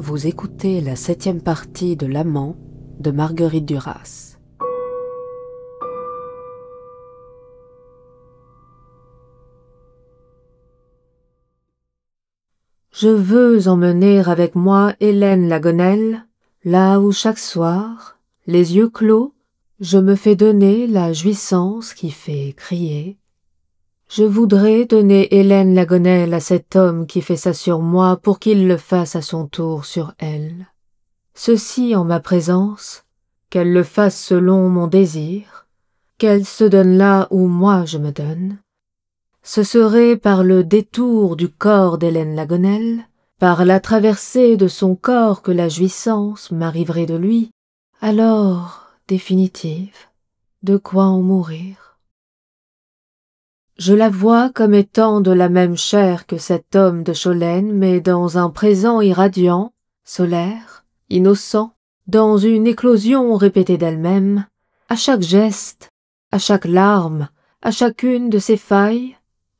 Vous écoutez la 7e partie de L'Amant de Marguerite Duras. Je veux emmener avec moi Hélène Lagonelle, là où chaque soir, les yeux clos, je me fais donner la jouissance qui fait crier. Je voudrais donner Hélène Lagonelle à cet homme qui fait ça sur moi pour qu'il le fasse à son tour sur elle. Ceci en ma présence, qu'elle le fasse selon mon désir, qu'elle se donne là où moi je me donne. Ce serait par le détour du corps d'Hélène Lagonelle, par la traversée de son corps que la jouissance m'arriverait de lui, alors définitive, de quoi en mourir. Je la vois comme étant de la même chair que cet homme de Cholène, mais dans un présent irradiant, solaire, innocent, dans une éclosion répétée d'elle-même, à chaque geste, à chaque larme, à chacune de ses failles,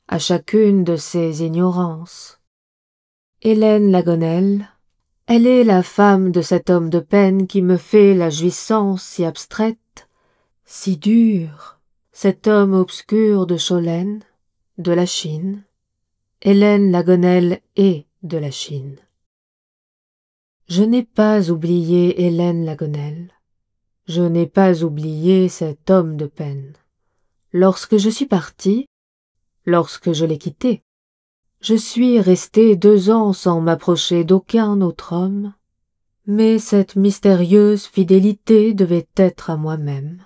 à chacune de ses ignorances. Hélène Lagonelle, elle est la femme de cet homme de peine qui me fait la jouissance si abstraite, si dure, cet homme obscur de Cholène, de la Chine. Hélène Lagonelle est de la Chine. Je n'ai pas oublié Hélène Lagonelle. Je n'ai pas oublié cet homme de peine. Lorsque je suis partie, lorsque je l'ai quitté, je suis restée 2 ans sans m'approcher d'aucun autre homme, mais cette mystérieuse fidélité devait être à moi-même.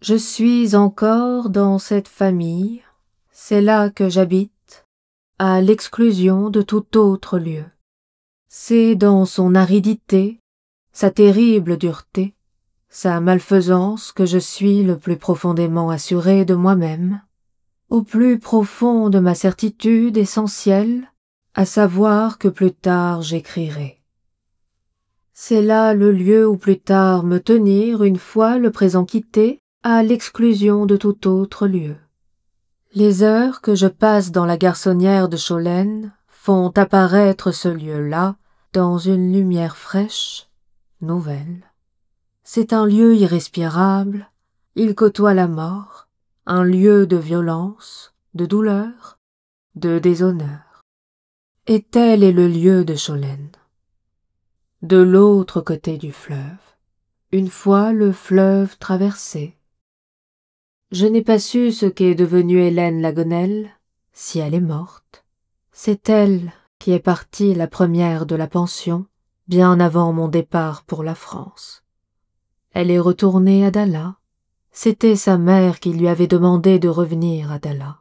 Je suis encore dans cette famille, c'est là que j'habite, à l'exclusion de tout autre lieu. C'est dans son aridité, sa terrible dureté, sa malfaisance que je suis le plus profondément assuré de moi-même, au plus profond de ma certitude essentielle, à savoir que plus tard j'écrirai. C'est là le lieu où plus tard me tenir une fois le présent quitté, à l'exclusion de tout autre lieu. Les heures que je passe dans la garçonnière de Cholène font apparaître ce lieu-là dans une lumière fraîche, nouvelle. C'est un lieu irrespirable, il côtoie la mort, un lieu de violence, de douleur, de déshonneur. Et tel est le lieu de Cholène. De l'autre côté du fleuve, une fois le fleuve traversé. Je n'ai pas su ce qu'est devenue Hélène Lagonelle, si elle est morte. C'est elle qui est partie la première de la pension, bien avant mon départ pour la France. Elle est retournée à Dallas. C'était sa mère qui lui avait demandé de revenir à Dallas.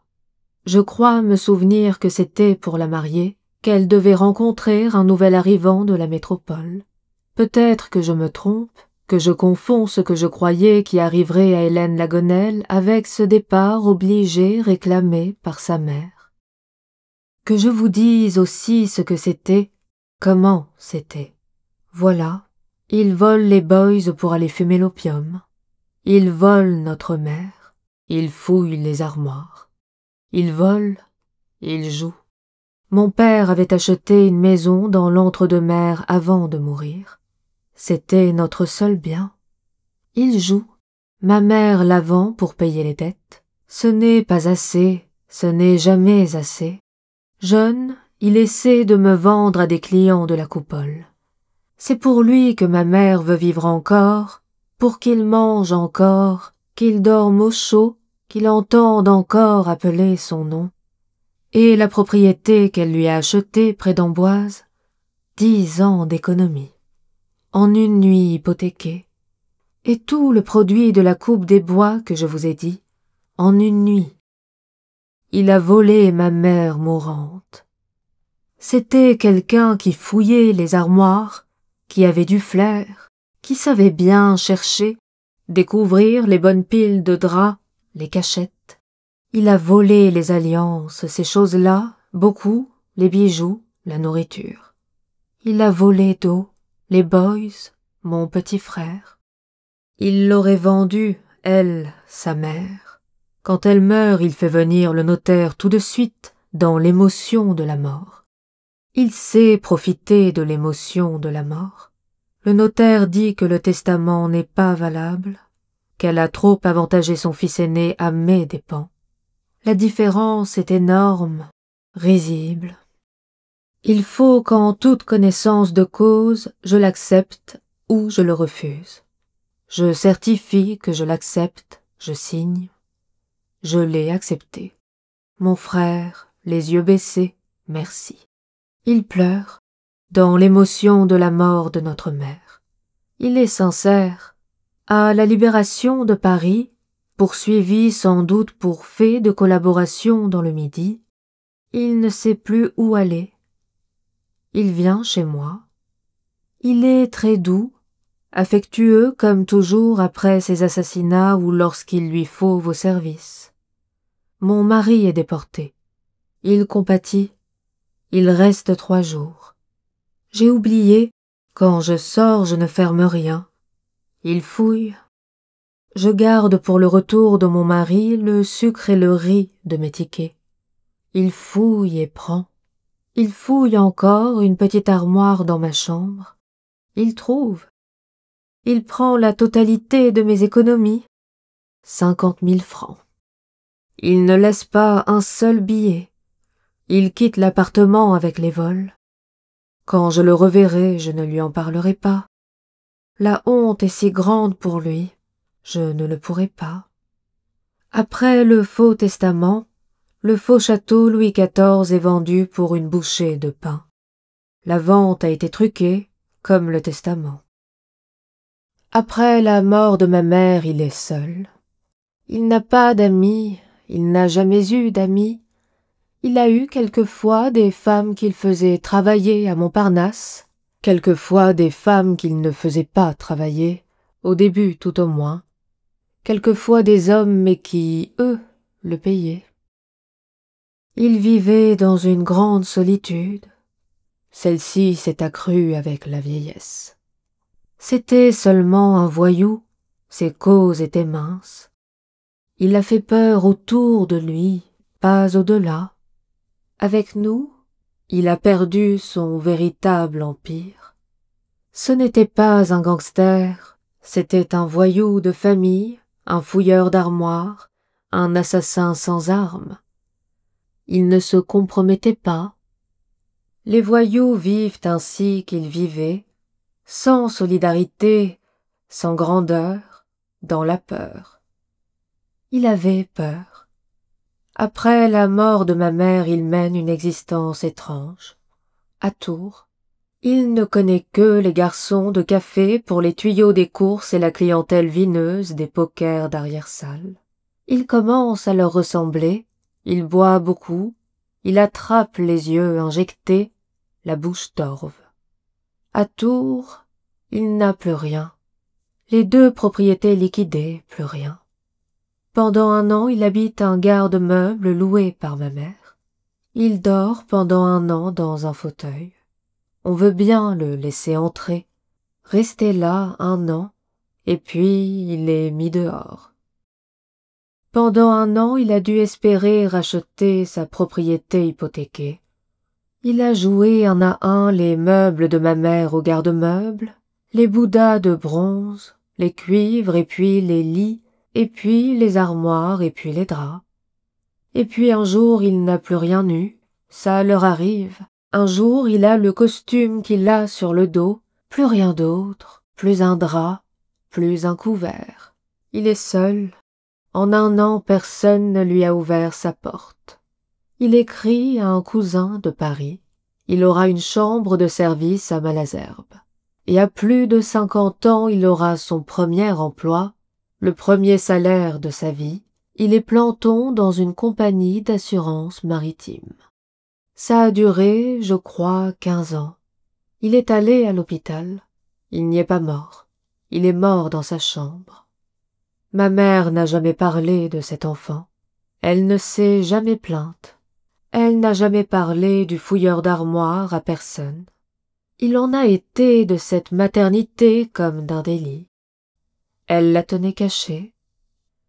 Je crois me souvenir que c'était pour la marier, qu'elle devait rencontrer un nouvel arrivant de la métropole. Peut-être que je me trompe, que je confonds ce que je croyais qui arriverait à Hélène Lagonelle avec ce départ obligé réclamé par sa mère. Que je vous dise aussi ce que c'était, comment c'était. Voilà, ils volent les boys pour aller fumer l'opium. Ils volent notre mère, ils fouillent les armoires. Ils volent, ils jouent. Mon père avait acheté une maison dans l'entre-deux-mer avant de mourir. C'était notre seul bien. Il joue. Ma mère la vend pour payer les dettes. Ce n'est pas assez, ce n'est jamais assez. Jeune, il essaie de me vendre à des clients de la coupole. C'est pour lui que ma mère veut vivre encore, pour qu'il mange encore, qu'il dorme au chaud, qu'il entende encore appeler son nom. Et la propriété qu'elle lui a achetée près d'Amboise, 10 ans d'économie. En une nuit hypothéquée, et tout le produit de la coupe des bois que je vous ai dit, en une nuit. Il a volé ma mère mourante. C'était quelqu'un qui fouillait les armoires, qui avait du flair, qui savait bien chercher, découvrir les bonnes piles de draps, les cachettes. Il a volé les alliances, ces choses-là, beaucoup, les bijoux, la nourriture. Il a volé d'eau, les boys, mon petit frère. Il l'aurait vendue, elle, sa mère. Quand elle meurt, il fait venir le notaire tout de suite, dans l'émotion de la mort. Il sait profiter de l'émotion de la mort. Le notaire dit que le testament n'est pas valable, qu'elle a trop avantagé son fils aîné à mes dépens. La différence est énorme, risible. Il faut qu'en toute connaissance de cause, je l'accepte ou je le refuse. Je certifie que je l'accepte, je signe. Je l'ai accepté. Mon frère, les yeux baissés, merci. Il pleure, dans l'émotion de la mort de notre mère. Il est sincère. À la libération de Paris, poursuivi sans doute pour fait de collaboration dans le Midi, il ne sait plus où aller. Il vient chez moi. Il est très doux, affectueux comme toujours après ses assassinats ou lorsqu'il lui faut vos services. Mon mari est déporté. Il compatit. Il reste 3 jours. J'ai oublié, quand je sors je ne ferme rien. Il fouille. Je garde pour le retour de mon mari le sucre et le riz de mes tickets. Il fouille et prend. Il fouille encore une petite armoire dans ma chambre. Il trouve. Il prend la totalité de mes économies, 50 000 francs. Il ne laisse pas un seul billet. Il quitte l'appartement avec les vols. Quand je le reverrai, je ne lui en parlerai pas. La honte est si grande pour lui, je ne le pourrai pas. Après le faux testament, le faux château Louis XIV est vendu pour une bouchée de pain. La vente a été truquée, comme le testament. Après la mort de ma mère, il est seul. Il n'a pas d'amis, il n'a jamais eu d'amis. Il a eu quelquefois des femmes qu'il faisait travailler à Montparnasse, quelquefois des femmes qu'il ne faisait pas travailler, au début tout au moins, quelquefois des hommes mais qui, eux, le payaient. Il vivait dans une grande solitude. Celle-ci s'est accrue avec la vieillesse. C'était seulement un voyou, ses causes étaient minces. Il a fait peur autour de lui, pas au-delà. Avec nous, il a perdu son véritable empire. Ce n'était pas un gangster, c'était un voyou de famille, un fouilleur d'armoire, un assassin sans armes. Il ne se compromettait pas. Les voyous vivent ainsi qu'ils vivaient, sans solidarité, sans grandeur, dans la peur. Il avait peur. Après la mort de ma mère, il mène une existence étrange. À Tours, il ne connaît que les garçons de café pour les tuyaux des courses et la clientèle vineuse des pokers d'arrière-salle. Il commence à leur ressembler, il boit beaucoup, il attrape les yeux injectés, la bouche torve. À Tours, il n'a plus rien. Les 2 propriétés liquidées, plus rien. Pendant 1 an, il habite un garde-meuble loué par ma mère. Il dort pendant 1 an dans un fauteuil. On veut bien le laisser entrer, rester là 1 an, et puis il est mis dehors. Pendant 1 an, il a dû espérer racheter sa propriété hypothéquée. Il a joué 1 à 1 les meubles de ma mère au garde-meubles, les bouddhas de bronze, les cuivres et puis les lits, et puis les armoires et puis les draps. Et puis un jour il n'a plus rien eu, ça leur arrive. Un jour il a le costume qu'il a sur le dos, plus rien d'autre, plus un drap, plus un couvert. Il est seul. En 1 an personne ne lui a ouvert sa porte. Il écrit à un cousin de Paris. Il aura une chambre de service à Malesherbes. Et à plus de 50 ans, il aura son premier emploi, le premier salaire de sa vie. Il est planton dans une compagnie d'assurance maritime. Ça a duré, je crois, 15 ans. Il est allé à l'hôpital. Il n'y est pas mort. Il est mort dans sa chambre. Ma mère n'a jamais parlé de cet enfant. Elle ne s'est jamais plainte. Elle n'a jamais parlé du fouilleur d'armoire à personne. Il en a été de cette maternité comme d'un délit. Elle la tenait cachée,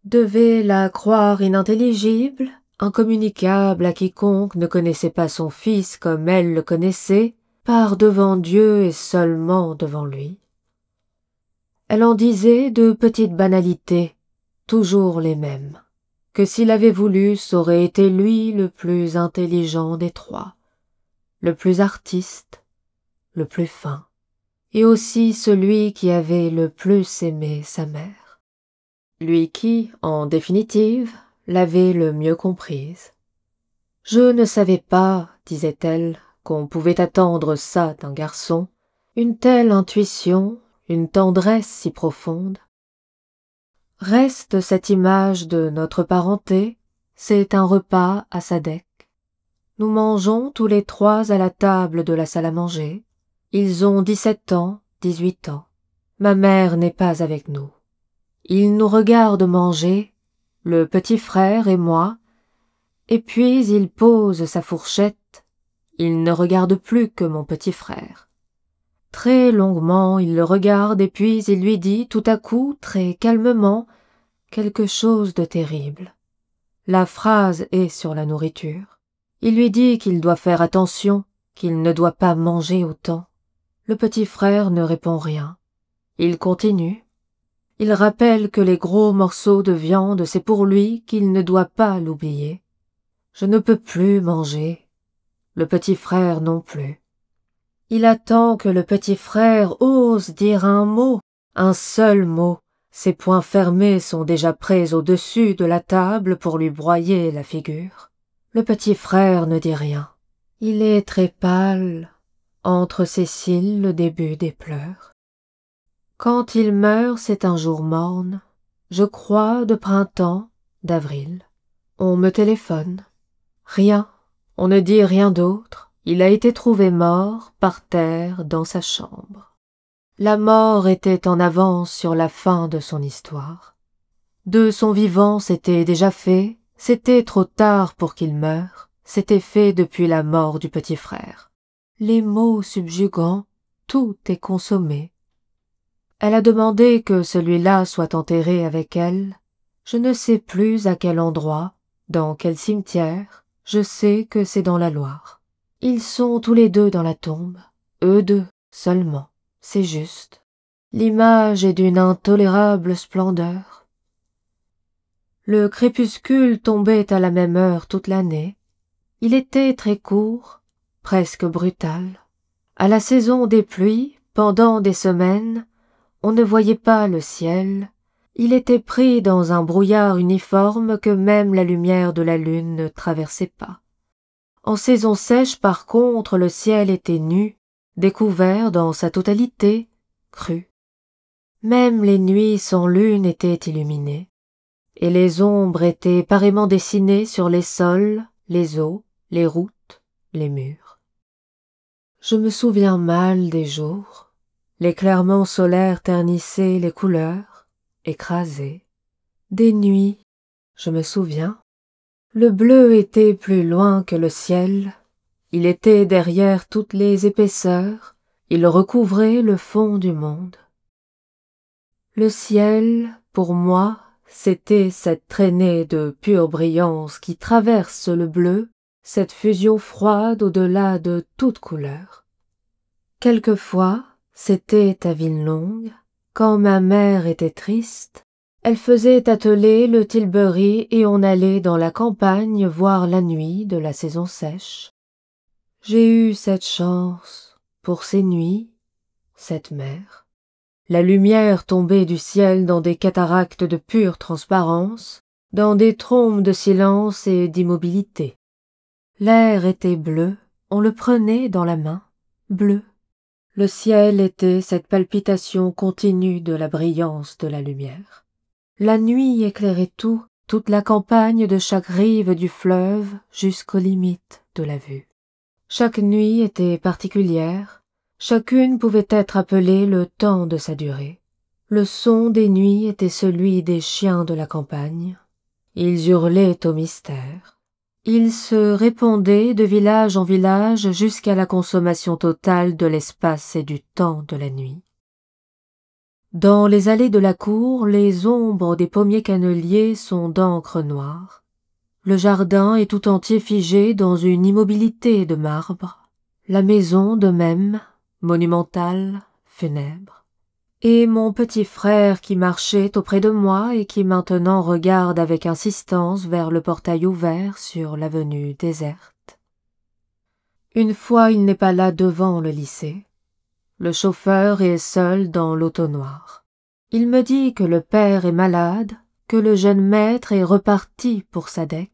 devait la croire inintelligible, incommunicable à quiconque ne connaissait pas son fils comme elle le connaissait, par devant Dieu et seulement devant lui. Elle en disait de petites banalités, toujours les mêmes, que s'il avait voulu, c'aurait été lui le plus intelligent des trois, le plus artiste, le plus fin, et aussi celui qui avait le plus aimé sa mère. Lui qui, en définitive, l'avait le mieux comprise. Je ne savais pas, disait-elle, qu'on pouvait attendre ça d'un garçon, une telle intuition, une tendresse si profonde. Reste cette image de notre parenté, c'est un repas à Sadek. Nous mangeons tous les trois à la table de la salle à manger. Ils ont 17 ans, 18 ans. Ma mère n'est pas avec nous. Ils nous regardent manger, le petit frère et moi, et puis il pose sa fourchette. Il ne regarde plus que mon petit frère. Très longuement, il le regarde et puis il lui dit tout à coup, très calmement, quelque chose de terrible. La phrase est sur la nourriture. Il lui dit qu'il doit faire attention, qu'il ne doit pas manger autant. Le petit frère ne répond rien. Il continue. Il rappelle que les gros morceaux de viande, c'est pour lui qu'il ne doit pas l'oublier. Je ne peux plus manger. Le petit frère non plus. Il attend que le petit frère ose dire un mot, un seul mot. Ses poings fermés sont déjà prêts au-dessus de la table pour lui broyer la figure. Le petit frère ne dit rien. Il est très pâle, entre ses cils le début des pleurs. Quand il meurt, c'est un jour morne, je crois de printemps, d'avril. On me téléphone. Rien, on ne dit rien d'autre. Il a été trouvé mort, par terre, dans sa chambre. La mort était en avance sur la fin de son histoire. De son vivant, c'était déjà fait, c'était trop tard pour qu'il meure, c'était fait depuis la mort du petit frère. Les mots subjugants, tout est consommé. Elle a demandé que celui-là soit enterré avec elle. Je ne sais plus à quel endroit, dans quel cimetière, je sais que c'est dans la Loire. Ils sont tous les deux dans la tombe, eux deux seulement, c'est juste. L'image est d'une intolérable splendeur. Le crépuscule tombait à la même heure toute l'année. Il était très court, presque brutal. À la saison des pluies, pendant des semaines, on ne voyait pas le ciel. Il était pris dans un brouillard uniforme que même la lumière de la lune ne traversait pas. En saison sèche, par contre, le ciel était nu, découvert dans sa totalité, cru. Même les nuits sans lune étaient illuminées, et les ombres étaient pareillement dessinées sur les sols, les eaux, les routes, les murs. Je me souviens mal des jours. L'éclairement solaire ternissait les couleurs, écrasées. Des nuits, je me souviens. Le bleu était plus loin que le ciel. Il était derrière toutes les épaisseurs. Il recouvrait le fond du monde. Le ciel, pour moi, c'était cette traînée de pure brillance qui traverse le bleu, cette fusion froide au-delà de toute couleur. Quelquefois, c'était à Villenongue, quand ma mère était triste, elle faisait atteler le tilbury et on allait dans la campagne voir la nuit de la saison sèche. J'ai eu cette chance, pour ces nuits, cette mer. La lumière tombait du ciel dans des cataractes de pure transparence, dans des trombes de silence et d'immobilité. L'air était bleu, on le prenait dans la main, bleu. Le ciel était cette palpitation continue de la brillance de la lumière. La nuit éclairait tout, toute la campagne de chaque rive du fleuve jusqu'aux limites de la vue. Chaque nuit était particulière, chacune pouvait être appelée le temps de sa durée. Le son des nuits était celui des chiens de la campagne. Ils hurlaient au mystère. Ils se répandaient de village en village jusqu'à la consommation totale de l'espace et du temps de la nuit. Dans les allées de la cour, les ombres des pommiers canneliers sont d'encre noire. Le jardin est tout entier figé dans une immobilité de marbre, la maison de même, monumentale, funèbre. Et mon petit frère qui marchait auprès de moi et qui maintenant regarde avec insistance vers le portail ouvert sur l'avenue déserte. Une fois il n'est pas là devant le lycée. Le chauffeur est seul dans l'auto noir. Il me dit que le père est malade, que le jeune maître est reparti pour Sadek,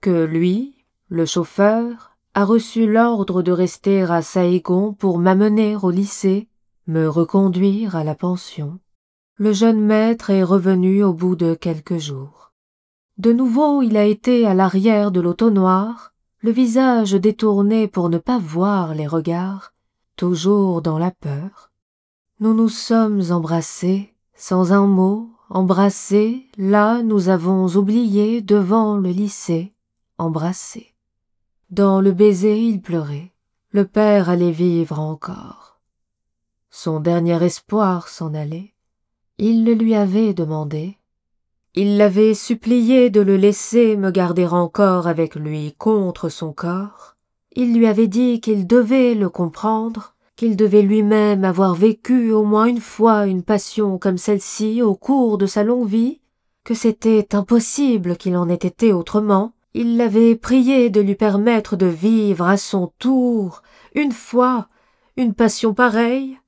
que lui, le chauffeur, a reçu l'ordre de rester à Saïgon pour m'amener au lycée, me reconduire à la pension. Le jeune maître est revenu au bout de quelques jours. De nouveau il a été à l'arrière de l'auto noir, le visage détourné pour ne pas voir les regards, toujours dans la peur. Nous nous sommes embrassés, sans un mot, embrassés, là nous avons oublié devant le lycée, embrassés. Dans le baiser il pleurait, le père allait vivre encore. Son dernier espoir s'en allait, il le lui avait demandé. Il l'avait supplié de le laisser me garder encore avec lui contre son corps. Il lui avait dit qu'il devait le comprendre, qu'il devait lui-même avoir vécu au moins une fois une passion comme celle-ci au cours de sa longue vie, que c'était impossible qu'il en ait été autrement. Il l'avait prié de lui permettre de vivre à son tour, une fois, une passion pareille.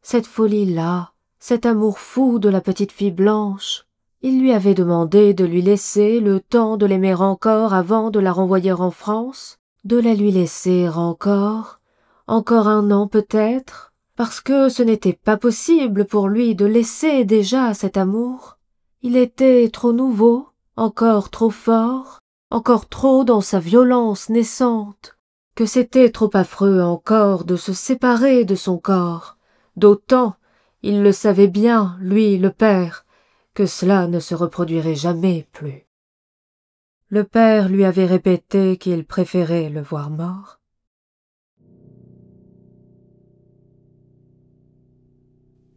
Cette folie-là, cet amour fou de la petite fille blanche, il lui avait demandé de lui laisser le temps de l'aimer encore avant de la renvoyer en France, de la lui laisser encore 1 an peut-être, parce que ce n'était pas possible pour lui de laisser déjà cet amour. Il était trop nouveau, encore trop fort, encore trop dans sa violence naissante, que c'était trop affreux encore de se séparer de son corps, d'autant, il le savait bien, lui, le père, que cela ne se reproduirait jamais plus. Le père lui avait répété qu'il préférait le voir mort.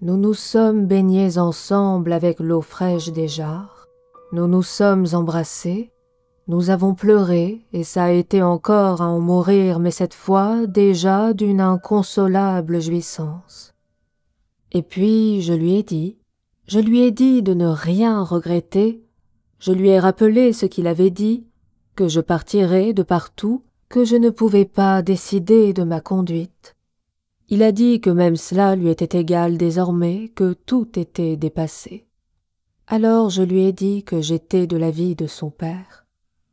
Nous nous sommes baignés ensemble avec l'eau fraîche des jarres, nous nous sommes embrassés, nous avons pleuré, et ça a été encore à en mourir, mais cette fois déjà d'une inconsolable jouissance. Et puis je lui ai dit de ne rien regretter, je lui ai rappelé ce qu'il avait dit, que je partirais de partout, que je ne pouvais pas décider de ma conduite. Il a dit que même cela lui était égal désormais, que tout était dépassé. Alors je lui ai dit que j'étais de l'avis de son père,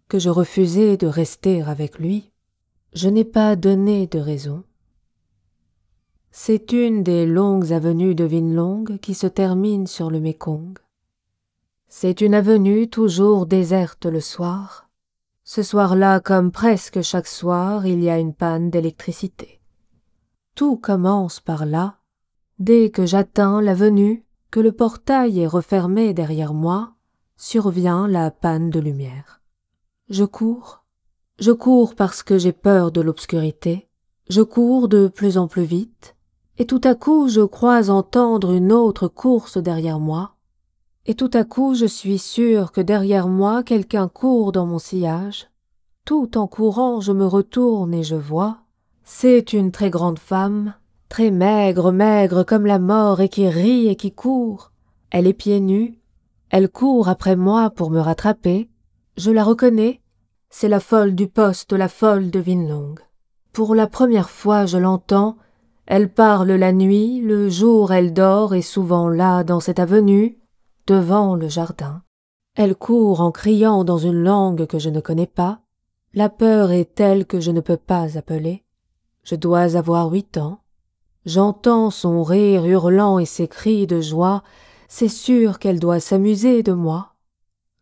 que je refusais de rester avec lui. Je n'ai pas donné de raison. C'est une des longues avenues de Vinlong qui se termine sur le Mékong. C'est une avenue toujours déserte le soir. Ce soir-là, comme presque chaque soir, il y a une panne d'électricité. Tout commence par là. Dès que j'atteins l'avenue, que le portail est refermé derrière moi, survient la panne de lumière. Je cours parce que j'ai peur de l'obscurité, je cours de plus en plus vite, et tout à coup je crois entendre une autre course derrière moi, et tout à coup je suis sûre que derrière moi quelqu'un court dans mon sillage. Tout en courant je me retourne et je vois, c'est une très grande femme, très maigre, maigre comme la mort et qui rit et qui court. Elle est pieds nus, elle court après moi pour me rattraper, je la reconnais. C'est la folle du poste, la folle de Vinlong. Pour la première fois je l'entends, elle parle la nuit, le jour elle dort et souvent là dans cette avenue, devant le jardin. Elle court en criant dans une langue que je ne connais pas. La peur est telle que je ne peux pas appeler. Je dois avoir 8 ans. J'entends son rire hurlant et ses cris de joie, c'est sûr qu'elle doit s'amuser de moi.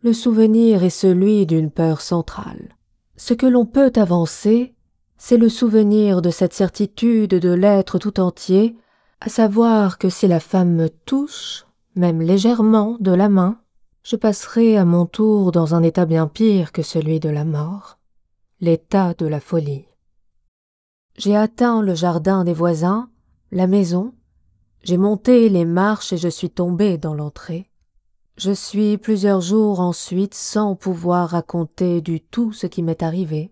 Le souvenir est celui d'une peur centrale. Ce que l'on peut avancer, c'est le souvenir de cette certitude de l'être tout entier, à savoir que si la femme me touche, même légèrement, de la main, je passerai à mon tour dans un état bien pire que celui de la mort, l'état de la folie. J'ai atteint le jardin des voisins, la maison, j'ai monté les marches et je suis tombée dans l'entrée. Je suis plusieurs jours ensuite sans pouvoir raconter du tout ce qui m'est arrivé.